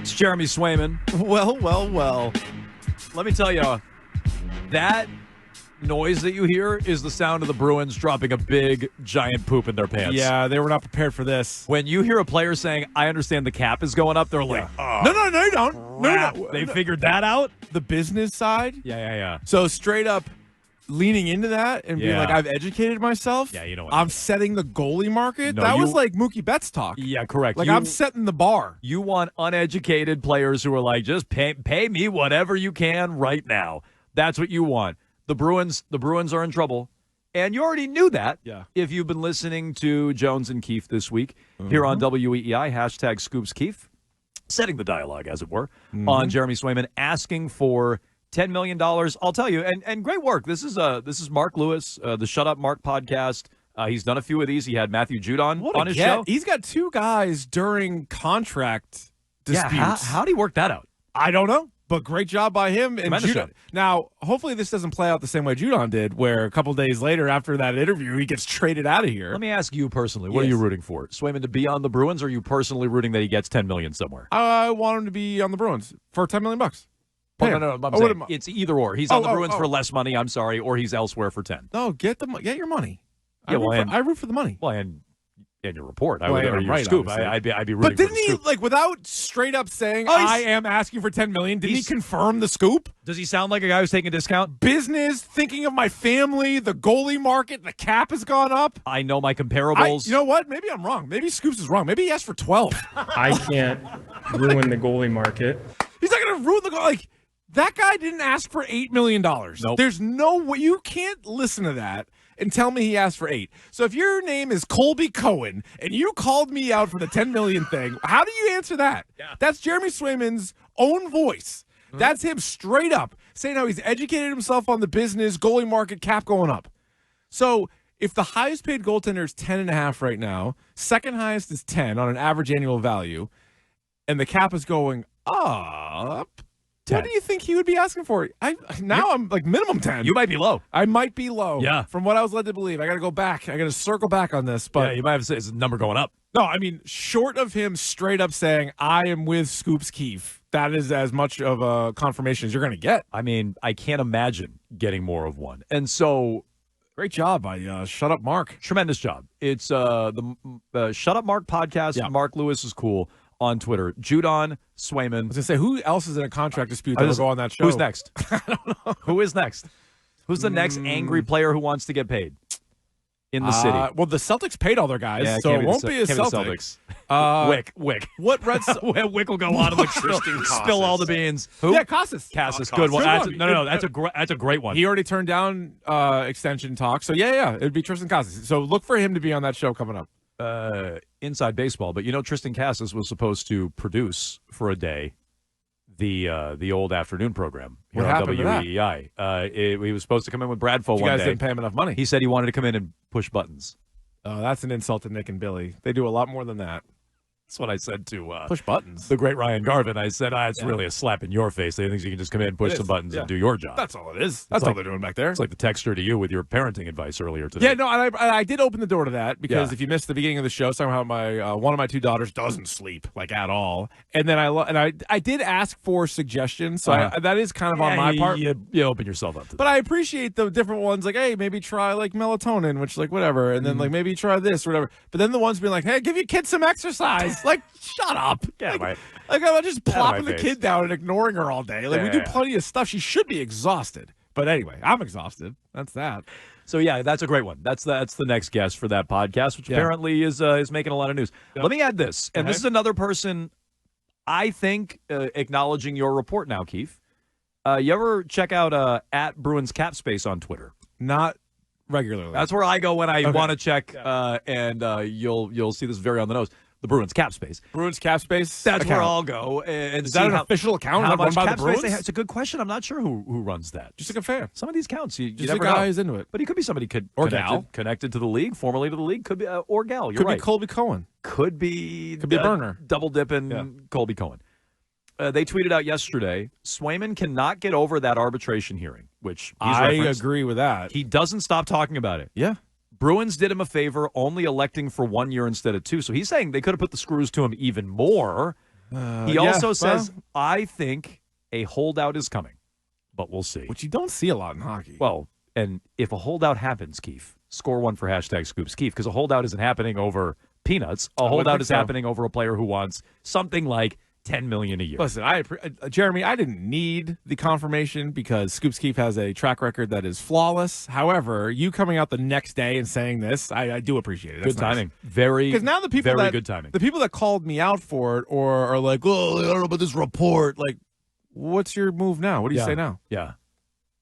It's Jeremy Swayman. Well. Let me tell you, that noise that you hear is the sound of the Bruins dropping a big, giant poop in their pants. Yeah, they were not prepared for this. When you hear a player saying, I understand the cap is going up, they're like, oh, No, you don't. No. They figured that out? The business side? Yeah. So straight up leaning into that and being like, I've educated myself. Yeah, you know what I'm setting the goalie market. No, that was like Mookie Betts talk. Yeah, correct. Like, I'm setting the bar. You want uneducated players who are like, just pay me whatever you can right now. That's what you want. The Bruins are in trouble. And you already knew that if you've been listening to Jones and Keefe this week here on WEEI, hashtag Scoops Keefe, setting the dialogue, as it were, on Jeremy Swayman, asking for $10 million. I'll tell you, and great work. This is Mark Lewis, the Shut Up Mark podcast. He's done a few of these. He had Matthew Judon on his show. He's got two guys during contract disputes. Yeah, how'd he work that out? I don't know. But great job by him and Judon. Now, hopefully this doesn't play out the same way Judon did, where a couple days later after that interview, he gets traded out of here. Let me ask you personally, what are you rooting for? Swayman to be on the Bruins, or are you personally rooting that he gets $10 million somewhere? I want him to be on the Bruins for $10 million. No. I'm saying it's either or. He's on the Bruins for less money, I'm sorry, or he's elsewhere for 10. No, get your money. I root for the money. Well, and your report, right, scoop. I'd be rooting. But didn't for the he scoop. without straight up saying I am asking for $10 million? Didn't he confirm the scoop? Does he sound like a guy who's taking a discount? Business, thinking of my family, the goalie market, the cap has gone up. I know my comparables. You know what? Maybe I'm wrong. Maybe Scoops is wrong. Maybe he asked for 12. I can't ruin the goalie market. He's not going to ruin the goalie. Like, that guy didn't ask for $8 million. Nope. There's no way. You can't listen to that and tell me he asked for 8. So if your name is Colby Cohen and you called me out for the $10 million thing, how do you answer that? Yeah. That's Jeremy Swayman's own voice. That's him straight up saying how he's educated himself on the business, goalie market, cap going up. So if the highest paid goaltender is 10.5 right now, second highest is 10 on an average annual value, and the cap is going up, 10. What do you think he would be asking for? I'm like minimum 10. You might be low. I might be low. Yeah. From what I was led to believe. I got to go back. I got to circle back on this. But you might have said it's a number going up. No, I mean, short of him straight up saying, I am with Scoops Keefe, that is as much of a confirmation as you're going to get. I mean, I can't imagine getting more of one. And so, great job by Shut Up Mark. Tremendous job. It's the Shut Up Mark podcast. Yeah. Mark Lewis is cool. On Twitter, Judon Swayman. I was going to say, who else is in a contract dispute that will go on that show? Who's next? I don't know. Who is next? Who's the next angry player who wants to get paid in the city? Well, the Celtics paid all their guys, so it won't be a Celtics. Wick. What Red Wick will go on and spill all the beans. Who? Yeah, Casas. Good one. That's a great one. He already turned down extension talk, so yeah, it'd be Tristan Casas. So look for him to be on that show coming up. Inside baseball, but Tristan Casas was supposed to produce for a day the old afternoon program here on WEEI. He was supposed to come in with Bradfo one day. You guys didn't pay him enough money. He said he wanted to come in and push buttons. Oh, that's an insult to Nick and Billy. They do a lot more than that. That's what I said to push buttons. The great Ryan Garvin. I said, it's really a slap in your face. They think you can just come in, push some buttons, and do your job. That's all it is. That's all they're doing back there. It's like the texter to you with your parenting advice earlier today. Yeah, no, and I did open the door to that because if you missed the beginning of the show, somehow my one of my two daughters doesn't sleep like at all, and then I did ask for suggestions, so that is kind of on my part. You open yourself up to that. But I appreciate the different ones, like, hey, maybe try like melatonin, which like whatever, and then like maybe try this or whatever. But then the ones being like, hey, give your kids some exercise, like shut up. Like I'm just plopping the kid down and ignoring her all day. Like we do plenty of stuff. She should be exhausted. But anyway, I'm exhausted. That's that. So yeah, that's a great one. That's the next guest for that podcast, which apparently is making a lot of news. Yep. Let me add this, and this is another person I think acknowledging your report now, Keefe. You ever check out at Bruins Cap Space on Twitter? Not regularly. That's where I go when I want to check, and you'll see this very on the nose. The Bruins Cap Space. Bruins Cap Space? That's where I'll go. And is that an official account run by the Bruins? It's a good question. I'm not sure who runs that. Just like a fan. Some of these counts. You just never a guy know. who's into it. But he could be somebody connected to the league, formerly to the league. Could be or gal. You're could right. be Colby Cohen. Could be a burner. Double dipping Colby Cohen. They tweeted out yesterday, Swayman cannot get over that arbitration hearing, which I agree with that. He doesn't stop talking about it. Yeah. Bruins did him a favor, only electing for 1 year instead of 2. So he's saying they could have put the screws to him even more. He also says, I think a holdout is coming, but we'll see. Which you don't see a lot in hockey. Well, and if a holdout happens, Keefe, score one for #Scoops Keefe, because a holdout isn't happening over peanuts. A holdout is happening over a player who wants something like $10 million a year. Listen, Jeremy, I didn't need the confirmation because Scoops Keefe has a track record that is flawless. However, you coming out the next day and saying this, I do appreciate it. That's good timing. Nice. Very, because now the people very good timing. The people that called me out for it or are like, oh, I don't know about this report. Like, what's your move now? What do you say now? Yeah.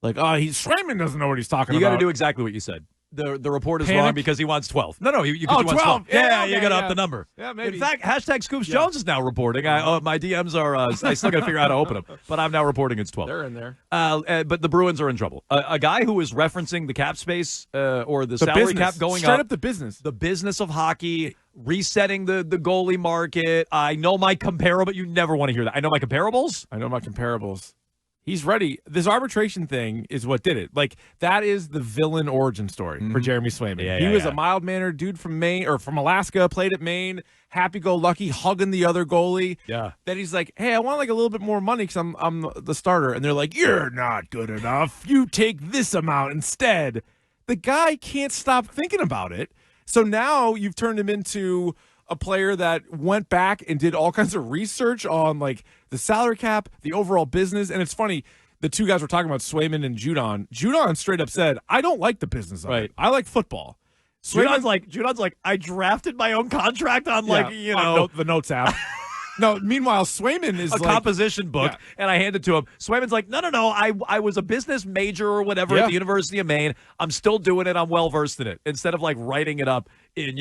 Like, Swayman doesn't know what he's talking about. You got to do exactly what you said. The report is Panic? wrong because he wants 12. No, he 12. wants 12. Yeah, you got to up the number. Yeah, maybe. In fact, #Scoops Jones is now reporting. My DMs are, I still got to figure out how to open them, but I'm now reporting it's 12. They're in there. But the Bruins are in trouble. A guy who is referencing the cap space or the salary business. cap going Straight up the business. The business of hockey, resetting the goalie market. I know my comparable. You never want to hear that. I know my comparables. I know my comparables. He's ready. This arbitration thing is what did it. Like, that is the villain origin story for Jeremy Swayman. He was a mild-mannered dude from Maine or from Alaska, played at Maine, happy-go-lucky, hugging the other goalie. Yeah. Then he's like, hey, I want like a little bit more money because I'm the starter. And they're like, you're not good enough. You take this amount instead. The guy can't stop thinking about it. So now you've turned him into a player that went back and did all kinds of research on like the salary cap, the overall business. And it's funny, the two guys were talking about, Swayman and Judon. Judon straight up said, I don't like the business of it. I like football. Judon's like, I drafted my own contract on the Notes app. No, meanwhile, Swayman is a composition book, and I hand it to him. Swayman's like, no, I was a business major or whatever at the University of Maine. I'm still doing it. I'm well-versed in it. Instead of, like, writing it up in,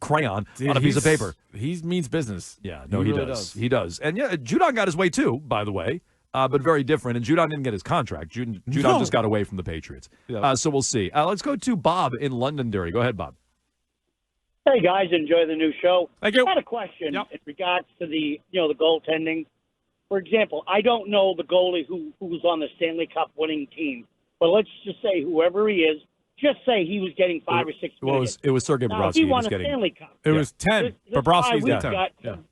crayon on a piece of paper. He means business. Yeah, no, he really does. He does. And, Judon got his way, too, by the way, but very different. And Judon didn't get his contract. Judon just got away from the Patriots. Yeah. So we'll see. Let's go to Bob in Londonderry. Go ahead, Bob. Hey, guys, enjoy the new show. Thank you. I had a question in regards to the goaltending. For example, I don't know the goalie who's on the Stanley Cup winning team, but let's just say whoever he is, just say he was getting 5 or 6 million. It was Sergei Bobrovsky. He won a Stanley Cup. It was 10. Bobrovsky's got 10.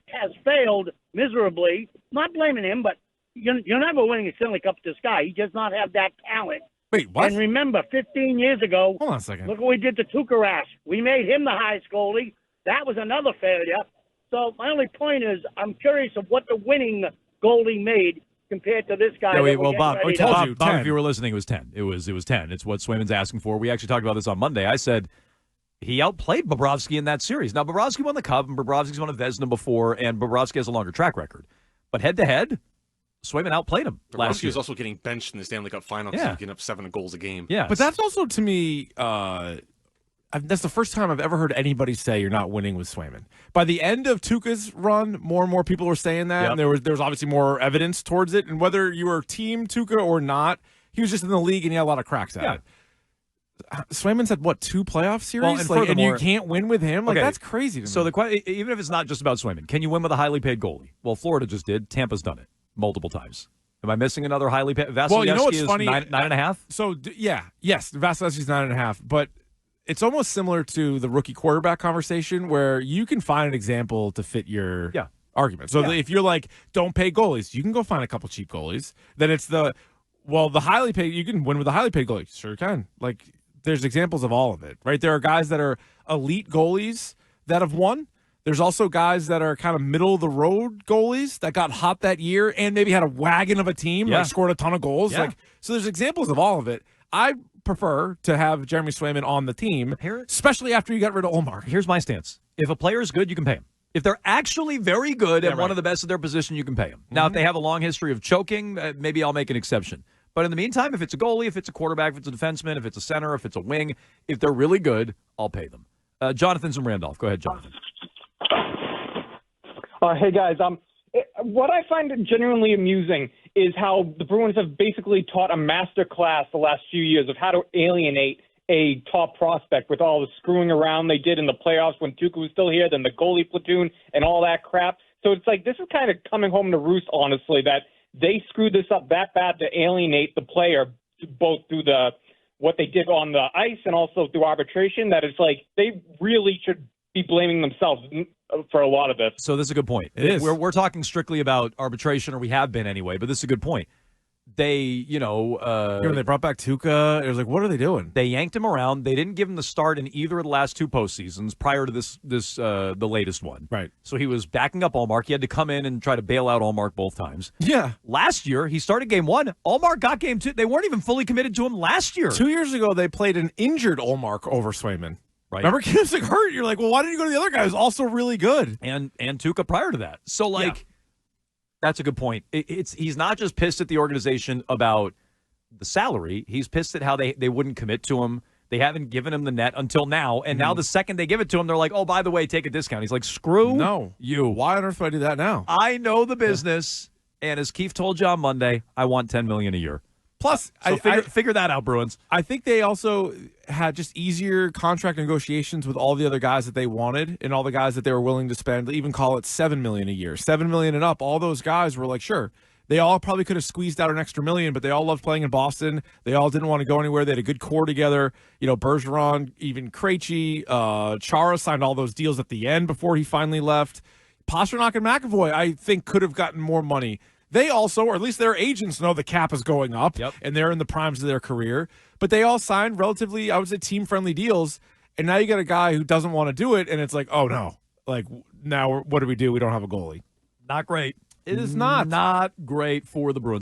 Has failed miserably. Not blaming him, but you're never winning a Stanley Cup with this guy. He does not have that talent. Wait, what? And remember, 15 years ago, hold on a second. Look what we did to Tukarash. We made him the highest goalie. That was another failure. So my only point is, I'm curious of what the winning goalie made compared to this guy. Bob, Bob, if you were listening, it was 10. It was 10. It's what Swayman's asking for. We actually talked about this on Monday. I said he outplayed Bobrovsky in that series. Now, Bobrovsky won the Cup, and Bobrovsky's won a Vezina before, and Bobrovsky has a longer track record. But head-to-head, Swayman outplayed him last year. He was also getting benched in the Stanley Cup Final because he was getting up 7 goals a game. Yeah, but that's also, to me, that's the first time I've ever heard anybody say you're not winning with Swayman. By the end of Tuukka's run, more and more people were saying that, and there was obviously more evidence towards it. And whether you were team Tuukka or not, he was just in the league and he had a lot of cracks at it. Swayman's had, 2 playoff series? Well, and you can't win with him? That's crazy to me. So even if it's not just about Swayman, can you win with a highly paid goalie? Well, Florida just did. Tampa's done it multiple times. Am I missing another highly paid? Vasilevsky well, you know what's funny? 9.5? So, yes, Vasilevsky's 9.5, but it's almost similar to the rookie quarterback conversation where you can find an example to fit your argument. So if you're like, don't pay goalies, you can go find a couple cheap goalies. Then it's the highly paid, you can win with a highly paid goalie. Sure can. Like, there's examples of all of it, right? There are guys that are elite goalies that have won. There's also guys that are kind of middle-of-the-road goalies that got hot that year and maybe had a wagon of a team, like scored a ton of goals. Yeah. So there's examples of all of it. I prefer to have Jeremy Swayman on the team, especially after you got rid of Olmark. Here's my stance. If a player is good, you can pay him. If they're actually very good and one of the best of their position, you can pay them. Now, if they have a long history of choking, maybe I'll make an exception. But in the meantime, if it's a goalie, if it's a quarterback, if it's a defenseman, if it's a center, if it's a wing, if they're really good, I'll pay them. Jonathan's in Randolph. Go ahead, Jonathan. Hey, guys. What I find genuinely amusing is how the Bruins have basically taught a master class the last few years of how to alienate a top prospect with all the screwing around they did in the playoffs when Tuukka was still here, then the goalie platoon and all that crap. So it's like this is kind of coming home to roost, honestly, that they screwed this up that bad to alienate the player both through what they did on the ice and also through arbitration, that it's like they really should be blaming themselves for a lot of this. So this is a good point. It is. We're talking strictly about arbitration, or we have been anyway, but this is a good point. They, when they brought back Tuukka, it was like, what are they doing? they yanked him around. They didn't give him the start in either of the last 2 postseasons prior to the latest one. Right. So he was backing up Allmark. He had to come in and try to bail out Allmark both times. Yeah. Last year, he started game 1. Allmark got game 2. They weren't even fully committed to him last year. 2 years ago, they played an injured Olmark over Swayman. Right. Remember, Keefe hurt. You're like, well, why didn't you go to the other guy who's also really good? And Tuukka prior to that. So, that's a good point. He's not just pissed at the organization about the salary. He's pissed at how they wouldn't commit to him. They haven't given him the net until now. And now the second they give it to him, they're like, oh, by the way, take a discount. He's like, screw you. Why on earth would I do that now? I know the business. And as Keefe told you on Monday, I want $10 million a year. Plus, So figure that out, Bruins. I think they also had just easier contract negotiations with all the other guys that they wanted and all the guys that they were willing to spend, even call it $7 million a year. $7 million and up. All those guys were like, sure. They all probably could have squeezed out an extra $1 million, but they all loved playing in Boston. They all didn't want to go anywhere. They had a good core together. Bergeron, even Krejci, Chara signed all those deals at the end before he finally left. Pastrnak and McAvoy, I think, could have gotten more money. They also, or at least their agents, know the cap is going up, and they're in the primes of their career. But they all signed relatively, I would say, team-friendly deals. And now you got a guy who doesn't want to do it, and it's like, oh, no. Like, now what do? We don't have a goalie. Not great. It is not. Not great for the Bruins.